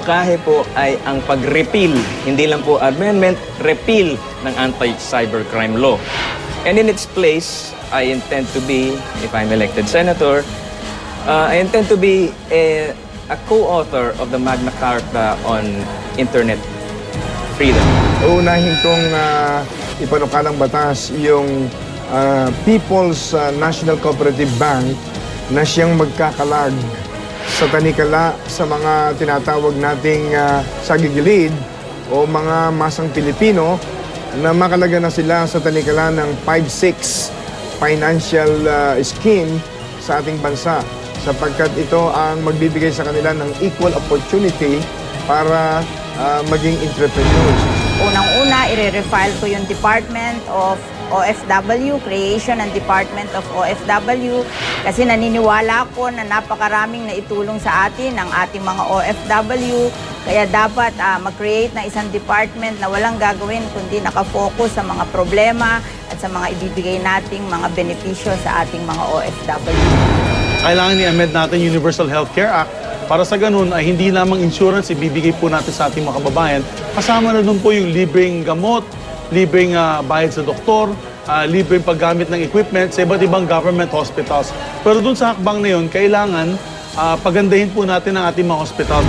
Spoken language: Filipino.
mungkahi po ay ang pag-repeal, hindi lang po amendment, repeal ng anti-cybercrime law. And in its place, I intend to be, if I'm elected senator, I intend to be a co-author of the Magna Carta on Internet Freedom. Uunahin kong ipanukalang batas yung People's National Cooperative Bank na siyang magkakalag sa tanikala sa mga tinatawag nating sagigilid o mga masang Pilipino na makalaga na sila sa tanikala ng 5-6 financial scheme sa ating bansa sapagkat ito ang magbibigay sa kanila ng equal opportunity para maging entrepreneurs. Unang-una, i-refile ko yung Department of OFW, creation ng Department of OFW kasi naniniwala ko na napakaraming naitulong sa atin ang ating mga OFW. Kaya dapat mag-create ng isang department na walang gagawin kundi nakafocus sa mga problema at sa mga ibibigay nating mga benepisyo sa ating mga OFW. Kailangan i-amend natin Universal Healthcare Act para sa ganun ay hindi lamang insurance ibibigay po natin sa ating mga kababayan. Kasama na doon po yung libreng gamot, libreng bayad sa doktor, libreng paggamit ng equipment sa iba't ibang government hospitals. Pero doon sa hakbang na yun, kailangan pagandahin po natin ang ating mga hospital.